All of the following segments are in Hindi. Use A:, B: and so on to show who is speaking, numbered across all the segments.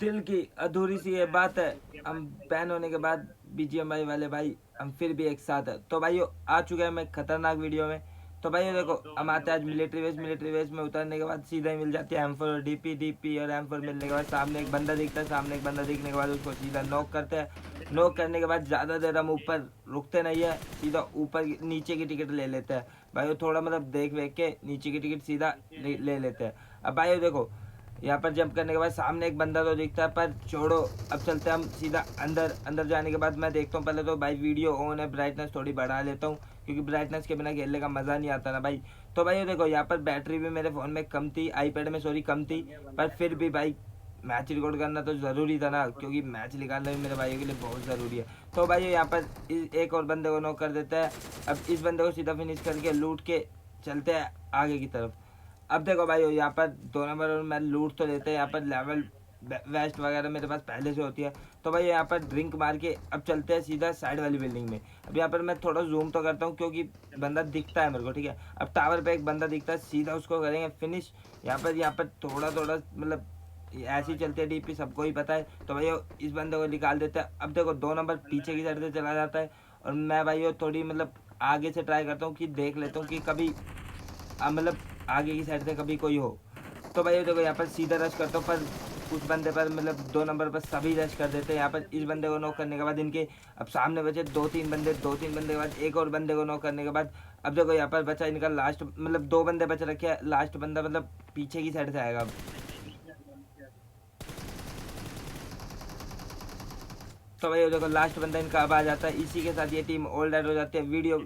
A: दिल की अधूरी सी ये बात है, हम बैन होने के बाद बीजीएमआई वाले भाई हम फिर भी एक साथ है। तो भाइयों आ चुके हैं मैं खतरनाक वीडियो में। तो भाइयों देखो हम आते हैं आज मिलिट्री बेस में उतरने के बाद सीधा ही मिल जाती है M4 और डीपी और M4 मिलने के बाद सामने एक बंदा दिखता है। सामने एक बंदा दिखने के बाद उसको सीधा नॉक करते हैं। नॉक करने के बाद ज़्यादा देर हम ऊपर रुकते नहीं है, सीधा ऊपर नीचे की टिकट ले लेते हैं भाइयों। थोड़ा मतलब देख वेख के नीचे की टिकट सीधा ले लेते हैं। अब भाइयों देखो यहाँ पर जंप करने के बाद सामने एक बंदा तो दिखता है, पर छोड़ो अब चलते हैं हम सीधा अंदर। अंदर जाने के बाद मैं देखता हूँ पहले तो भाई वीडियो ऑन है, ब्राइटनेस थोड़ी बढ़ा लेता हूँ क्योंकि ब्राइटनेस के बिना खेलने का मज़ा नहीं आता ना भाई। तो भाई देखो यहाँ पर बैटरी भी मेरे फ़ोन में कम थी, आईपैड में सॉरी कम थी, पर फिर भी भाई मैच रिकॉर्ड करना तो ज़रूरी था ना, क्योंकि मैच निकालना भी मेरे भाइयों के लिए बहुत ज़रूरी है। तो भाई यहाँ पर एक और बंदे को नॉक कर देता है। अब इस बंदे को सीधा फिनिश करके लूट के चलते हैं आगे की तरफ। अब देखो भाई यहाँ पर 2 नंबर और मैं लूट तो लेते हैं, यहाँ पर लेवल वेस्ट वगैरह मेरे पास पहले से होती है। तो भाई यहाँ पर ड्रिंक मार के अब चलते हैं सीधा साइड वाली बिल्डिंग में। अब यहाँ पर मैं थोड़ा जूम तो करता हूँ क्योंकि बंदा दिखता है मेरे को, ठीक है। अब टावर पे एक बंदा दिखता है, सीधा उसको करेंगे फिनिश। यहाँ पर थोड़ा थोड़ा मतलब ऐसी चलती है डीपी, सबको ही पता है। तो भाई इस बंदे को निकाल देते हैं। अब देखो 2 नंबर पीछे की साइड से चला जाता है और मैं भाई थोड़ी मतलब आगे से ट्राई करता हूँ कि देख लेता हूँ कि कभी मतलब आगे की साइड से कभी कोई हो। तो भाई देखो यहाँ पर सीधा रश करता हूँ, पर उस बंदे पर मतलब 2 नंबर पर सभी रश कर देते हैं। यहाँ पर इस बंदे को नॉक करने के बाद इनके अब सामने बचे 2-3 बंदे के बाद एक और बंदे को नॉक करने के बाद अब देखो यहाँ पर बचा इनका लास्ट, मतलब 2 बंदे बच रखे हैं। लास्ट बंदा मतलब पीछे की साइड से आएगा अब। तो भाई देखो लास्ट बंदा इनका अब आ जाता है। इसी के साथ ये टीम ऑल आउट हो जाती है। वीडियो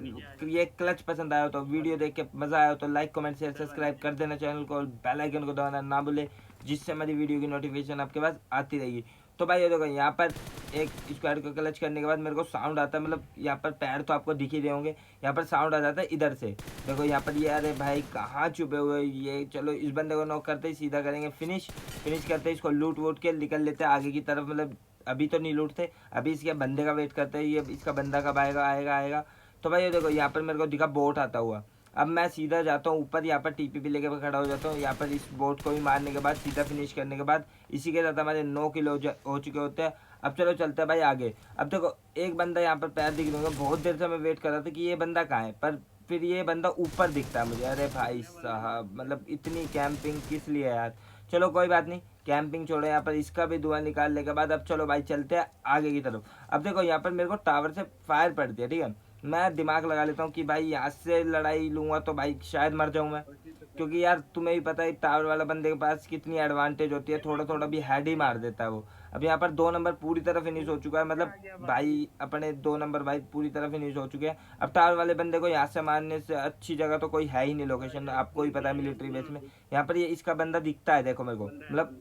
A: ये क्लच पसंद आया हो तो वीडियो देख के मजा आया हो तो लाइक कमेंट शेयर सब्सक्राइब कर देना चैनल को, और बेल आइकन को दबाना ना भूले, जिससे हमारी वीडियो की नोटिफिकेशन आपके पास आती रहेगी। तो भाई ये देखो यहाँ पर एक स्क्वाड को क्लच करने के बाद मेरे को साउंड आता है, मतलब यहाँ पर पैर तो आपको दिख ही रहे होंगे, यहाँ पर साउंड आ जाता है इधर से। देखो यहाँ पर ये, अरे भाई कहाँ छुपे हुए ये। चलो इस बंदे को नॉक करते ही सीधा करेंगे फिनिश। फिनिश करते ही इसको लूट वूट के निकल लेते हैं आगे की तरफ, मतलब अभी तो नहीं लूटते, अभी इसके बंदे का वेट करते हैं, ये इसका बंदा कब आएगा आएगा आएगा। तो भाई ये देखो यहाँ पर मेरे को दिखा बोट आता हुआ। अब मैं सीधा जाता हूँ ऊपर, यहाँ पर टीपीपी लेके खड़ा हो जाता हूँ। यहाँ पर इस बोट को भी मारने के बाद सीधा फिनिश करने के बाद इसी के साथ हमारे 9 किलो हो चुके होते हैं। अब चलो चलते हैं भाई आगे। अब देखो एक बंदा यहाँ पर पैर दिख रहा है, बहुत देर से मैं वेट कर रहा था कि ये बंदा कहाँ है, पर फिर ये बंदा ऊपर दिखता है मुझे। अरे भाई साहब मतलब इतनी कैंपिंग किस लिए यार। चलो कोई बात नहीं, कैंपिंग छोड़ो, यहाँ पर इसका भी धुआं निकालने के बाद अब चलो भाई चलते हैं आगे की तरफ। अब देखो यहाँ पर मेरे को टावर से फायर पड़ती है, ठीक है। मैं दिमाग लगा लेता हूँ कि भाई यहाँ से लड़ाई लूंगा तो भाई शायद मर जाऊँ मैं, क्योंकि यार तुम्हें भी पता है टावर वाला बंदे के पास कितनी एडवांटेज होती है, थोड़ा थोड़ा भी हेड ही मार देता है वो। अब यहाँ पर 2 नंबर पूरी तरह फिनिश हो चुका है, मतलब भाई अपने 2 नंबर भाई पूरी तरह फिनिश हो चुके हैं। अब टावर वाले बंदे को यहाँ से मारने से अच्छी जगह तो कोई है ही नहीं, लोकेशन आपको ही पता है मिलिट्री बेस में। यहाँ पर ये इसका बंदा दिखता है, देखो मेरे को, मतलब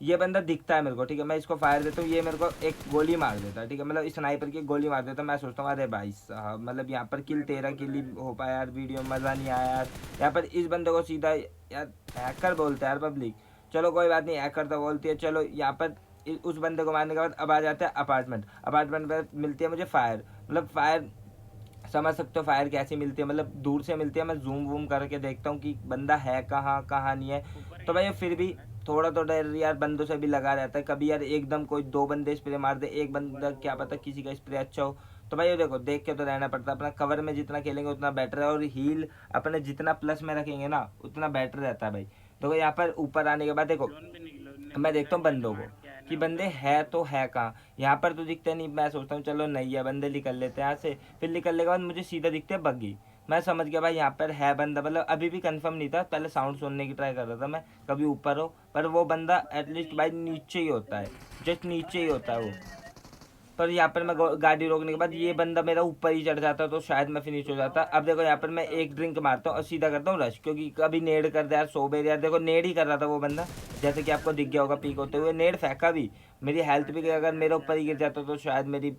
A: ये बंदा दिखता है मेरे को, ठीक है। मैं इसको फायर देता हूँ, ये मेरे को एक गोली मार देता है, ठीक है, मतलब स्नाइपर की गोली मार देता है। मैं सोचता हूँ अरे भाई साहब मतलब यहाँ पर किल 13 किल ही हो पाया यार, वीडियो मज़ा नहीं आया यार। यहाँ पर इस बंदे को सीधा यार हैकर बोलते हैं यार पब्लिक, चलो कोई बात नहीं हैकर तो बोलती है। चलो यहाँ पर उस बंदे को मारने के बाद अब आ जाता है अपार्टमेंट। अपार्टमेंट पर मिलती है मुझे फायर, मतलब फायर समझ सकते हो फायर कैसी मिलती है, मतलब दूर से मिलती है। मैं जूम वूम करके देखता हूँ कि बंदा है कहाँ कहाँ नहीं है। तो भाई फिर भी थोड़ा तो डर यार बंदों से भी लगा रहता है, कभी यार एकदम कोई 2 बंदे स्प्रे मार दे, एक बंदा क्या पता किसी का स्प्रे अच्छा हो। तो भाई ये देखो देख के तो रहना पड़ता है, अपना कवर में जितना खेलेंगे उतना बेटर है, और हील अपने जितना प्लस में रखेंगे ना उतना बेटर रहता है भाई। देखो यहाँ पर ऊपर आने के बाद देखो मैं देखता हूँ बंदों को कि बंदे है तो है कहाँ। यहाँ पर तो दिखते नहीं, मैं सोचता हूँ चलो नहीं है बंदे निकल लेते हैं यहाँ से। फिर निकलने के बाद मुझे सीधा दिखते हैं बग्गी। मैं समझ गया भाई यहाँ पर है बंदा, मतलब अभी भी कंफर्म नहीं था, पहले साउंड सुनने की ट्राई कर रहा था मैं कभी ऊपर हो, पर वो बंदा एटलीस्ट भाई नीचे ही होता है, जस्ट नीचे ही होता है वो। पर यहाँ पर मैं गाड़ी रोकने के बाद ये बंदा मेरा ऊपर ही चढ़ जाता तो शायद मैं फिनिश हो जाता। अब देखो यहाँ पर मैं एक ड्रिंक मारता हूँ और सीधा करता हूँ रश, क्योंकि कभी नेड कर दे यार 100 बेर यार। देखो नेड ही कर रहा था वो बंदा, जैसे कि आपको दिख गया होगा पीक होते हुए, नेड फेंका भी, मेरी हेल्थ भी अगर मेरे ऊपर ही गिर जाता तो शायद मेरी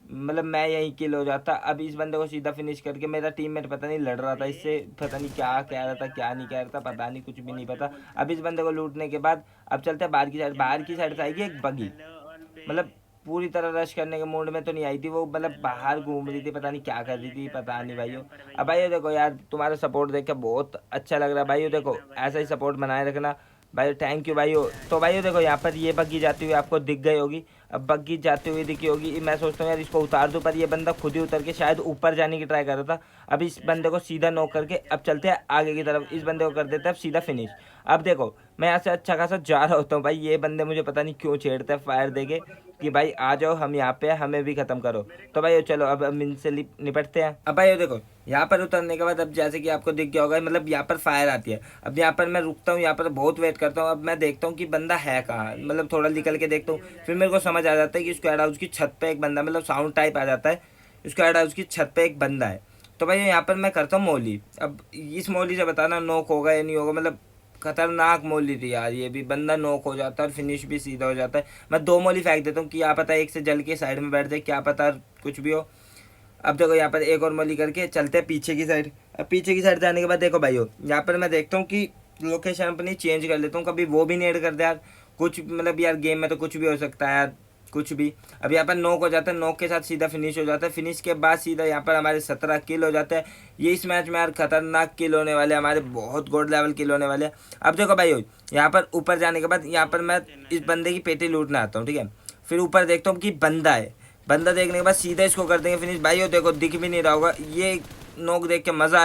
A: मतलब मैं यहीं किल हो जाता। अब इस बंदे को सीधा फिनिश करके मेरा टीममेट पता नहीं लड़ रहा था इससे, पता नहीं क्या कह रहा था क्या नहीं कह रहा था, पता नहीं कुछ भी नहीं पता। अब इस बंदे को लूटने के बाद अब चलते हैं बाहर की साइड। बाहर की साइड से आएगी एक बगी, मतलब पूरी तरह रश करने के मूड में तो नहीं आई थी वो, मतलब बाहर घूम रही थी, पता नहीं क्या कर रही थी, पता नहीं भाइयों। अब भाइयों देखो यार तुम्हारा सपोर्ट देख के बहुत अच्छा लग रहा है भाइयों, देखो ऐसा ही सपोर्ट बनाए रखना। भाई थैंक यू भाई। तो भाई देखो यहाँ पर ये बग्गी जाती हुई आपको दिख गई होगी। अब बग्गी जाती हुई दिखी होगी, मैं सोचता हूँ यार इसको उतार दूँ, पर ये बंदा खुद ही उतर के शायद ऊपर जाने की ट्राई कर रहा था। अब इस बंदे को सीधा नॉक करके अब चलते हैं आगे की तरफ, इस बंदे को कर देते हैं अब सीधा फिनिश। अब देखो मैं यहाँ से अच्छा खासा जा रहा होता हूँ भाई, ये बंदे मुझे पता नहीं क्यों छेड़ते हैं फायर देके कि भाई आ जाओ हम यहाँ पे हमें भी खत्म करो। तो भाई चलो अब हम इनसे निपटते हैं। अब भाई देखो यहाँ पर उतरने के बाद अब जैसे कि आपको दिख गया होगा, मतलब यहाँ पर फायर आती है। अब यहाँ पर मैं रुकता हूँ, यहाँ पर बहुत वेट करता हूँ। अब मैं देखता हूँ कि बंदा है कहाँ, मतलब थोड़ा निकल के देखता हूँ, फिर मेरे को समझ आ जाता है कि स्क्वाड हाउस की छत पे एक बंदा, मतलब साउंड टाइप आ जाता है स्क्वाड हाउस की छत पे एक बंदा है। तो भाई यहाँ पर मैं करता हूँ मौली। अब इस मौली से बताना नॉक होगा या नहीं होगा, मतलब खतरनाक मोली थी यार, ये भी बंदा नॉक हो जाता है और फिनिश भी सीधा हो जाता है। मैं 2 मोली फेंक देता हूँ कि क्या पता एक से जल के साइड में बैठ जाए, क्या पता कुछ भी हो। अब देखो यहाँ पर एक और मोली करके चलते हैं पीछे की साइड। अब पीछे की साइड जाने के बाद देखो भाई यहाँ पर मैं देखता हूँ कि लोकेशन अपनी चेंज कर लेता हूँ, कभी वो भी नहीं ऐड कर दे यार कुछ, मतलब यार गेम में तो कुछ भी हो सकता है यार, कुछ भी। अब यहाँ पर नॉक हो जाता है, नॉक के साथ सीधा फिनिश हो जाता है, फिनिश के बाद सीधा यहाँ पर हमारे 17 किल हो जाते हैं। ये इस मैच में यार खतरनाक किल होने वाले, हमारे बहुत गोल्ड लेवल किल होने वाले। अब देखो भाई यहाँ पर ऊपर जाने के बाद यहाँ पर मैं इस बंदे की पेटी लूटने आता हूँ, ठीक है। फिर ऊपर देखता हूँ कि बंदा है, बंदा देखने के बाद सीधा इसको कर देंगे फिनिश। भाई देखो दिख भी नहीं रहा होगा, ये नोक देख के मजा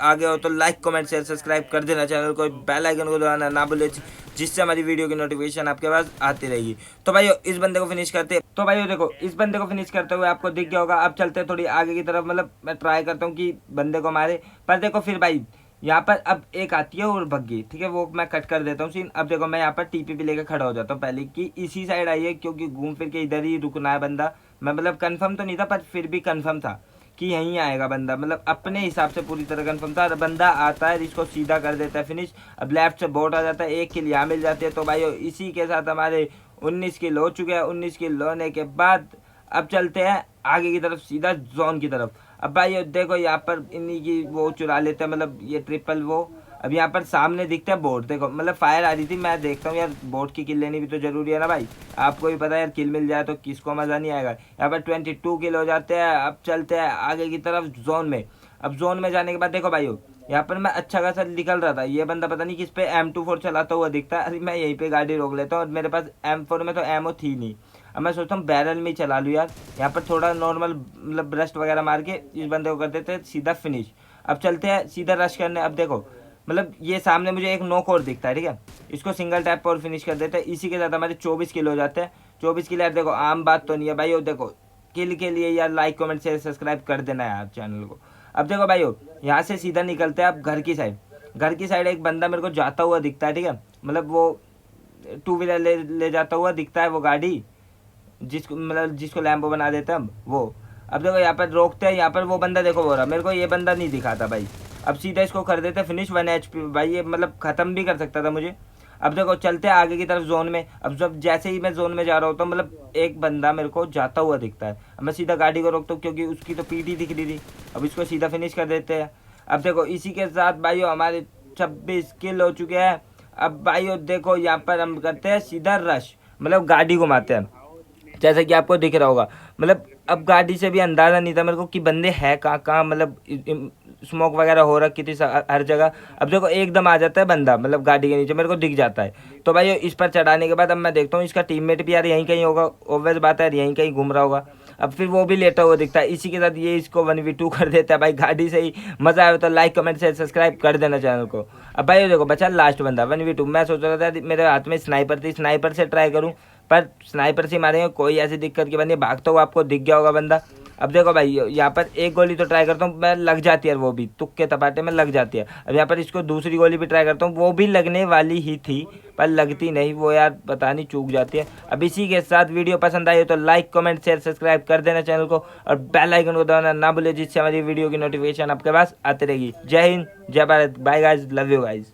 A: आ गया हो तो लाइक कमेंट शेयर सब्सक्राइब कर देना चैनल को, बेल आइकन को दबाना ना भूले, जिससे हमारी वीडियो की नोटिफिकेशन आपके पास आती रहेगी। तो भाई इस बंदे को फिनिश करते, तो भाई देखो इस बंदे को फिनिश करते हुए आपको दिख गया होगा। अब चलते थोड़ी आगे की तरफ, मतलब मैं ट्राई करता हूँ कि बंदे को मारे, पर देखो फिर भाई यहाँ पर अब एक आती है और भग्गी, ठीक है, वो मैं कट कर देता हूँ सीन। अब देखो मैं यहाँ पर टीपीपी लेकर खड़ा हो जाता हूँ पहले कि इसी साइड आई है, क्योंकि घूम फिर के इधर ही रुकना है बंदा। मैं मतलब कंफर्म तो नहीं था, पर फिर भी कंफर्म था कि यहीं आएगा बंदा, मतलब अपने हिसाब से पूरी तरह कंफर्म था। बंदा आता है, इसको सीधा कर देता है फिनिश। अब लेफ्ट से बोट आ जाता है, 1 किल यहाँ मिल जाती है। तो भाई इसी के साथ हमारे 19 किल हो चुके हैं। 19 किल होने के बाद अब चलते हैं आगे की तरफ, सीधा जोन की तरफ। अब भाई देखो यहाँ पर इन्हीं की वो चुरा लेते हैं, मतलब ये ट्रिपल वो। अब यहाँ पर सामने दिखता है बोट, देखो मतलब फायर आ रही थी, मैं देखता हूँ यार बोट की किल लेनी भी तो जरूरी है ना भाई, आपको भी पता है यार किल मिल जाए तो किसको मज़ा नहीं आएगा। यहाँ पर 22 किल हो जाते हैं। अब चलते हैं आगे की तरफ जोन में। अब जोन में जाने के बाद देखो भाई यहाँ पर मैं अच्छा खासा निकल रहा था, ये बंदा पता नहीं किस पे M24 चलाता हुआ दिखता है। अरे मैं यहीं पे गाड़ी रोक लेता हूँ और मेरे पास M4 में तो एमओ थी नहीं। अब मैं सोचता हूँ बैरल में ही चला लूँ यार, यहाँ पर थोड़ा नॉर्मल मतलब ब्रस्ट वगैरह मार के इस बंदे को कर देते हैं सीधा फिनिश। अब चलते हैं सीधा रश करने। अब देखो मतलब ये सामने मुझे एक नॉक और दिखता है, ठीक है, इसको सिंगल टैप पर फिनिश कर देते हैं। इसी के साथ हमारे 24 किल हो जाते हैं। 24 किल यार देखो आम बात तो नहीं है भाई, देखो किल के लिए यार लाइक कमेंट शेयर सब्सक्राइब कर देना यार चैनल को। अब देखो भाई यहाँ से सीधा निकलते हैं अब घर की साइड। घर की साइड एक बंदा मेरे को जाता हुआ दिखता है, ठीक है, मतलब वो 2 व्हीलर ले जाता हुआ दिखता है, वो गाड़ी जिसको मतलब जिसको लैम्बो बना देते हम वो। अब देखो यहाँ पर रोकते हैं, यहाँ पर वो बंदा देखो हो रहा, मेरे को ये बंदा नहीं दिखा था भाई। अब सीधा इसको कर देते फिनिश 1 HP भाई, ये मतलब ख़त्म भी कर सकता था मुझे। अब देखो चलते हैं आगे की तरफ जोन में। अब जब जैसे ही मैं जोन में जा रहा होता हूँ, मतलब एक बंदा मेरे को जाता हुआ दिखता है। अब मैं सीधा गाड़ी को रोकता हूँ क्योंकि उसकी तो पीठ ही दिख रही थी। अब इसको सीधा फिनिश कर देते हैं। अब देखो इसी के साथ भाई हमारे 26 किल हो चुके हैं। अब भाई देखो यहाँ पर हम करते हैं सीधा रश, मतलब गाड़ी घुमाते हैं जैसा कि आपको दिख रहा होगा। मतलब अब गाड़ी से भी अंदाज़ा नहीं था मेरे को कि बंदे हैं कहाँ कहाँ, मतलब स्मोक वगैरह हो रखी थी हर जगह। अब देखो एकदम आ जाता है बंदा, मतलब गाड़ी के नीचे मेरे को दिख जाता है। तो भाई इस पर चढ़ाने के बाद अब मैं देखता हूँ इसका टीममेट भी यार यहीं कहीं होगा, ऑब्वियस बात है यार यहीं कहीं घूम रहा होगा। अब फिर वो भी लेटा हुआ दिखता है। इसी के साथ ये इसको 1v2 कर देता है भाई गाड़ी से ही। मज़ा आया तो लाइक कमेंट शेयर सब्सक्राइब कर देना चैनल को। अब भाई देखो बचा लास्ट बंदा 1v2। मैं सोच रहा था मेरे हाथ में स्नाइपर थी, स्नाइपर से ट्राई करूँ, पर स्नाइपर से मारेंगे कोई ऐसी दिक्कत की बंदी भागता हुआ आपको दिख गया होगा बंदा। अब देखो भाई यहाँ पर एक गोली तो ट्राई करता हूँ मैं, लग जाती है, वो भी तुक्के तपाटे में लग जाती है। अब यहाँ पर इसको दूसरी गोली भी ट्राई करता हूँ, वो भी लगने वाली ही थी पर लगती नहीं, वो यार पता नहीं चूक जाती है। अब इसी के साथ वीडियो पसंद आई हो तो लाइक कमेंट शेयर सब्सक्राइब कर देना चैनल को, और बेल आइकन को दबाना ना भूले, जिससे हमारी वीडियो की नोटिफिकेशन आपके पास आती रहेगी। जय हिंद, जय Bharat, bye guys, love you guys.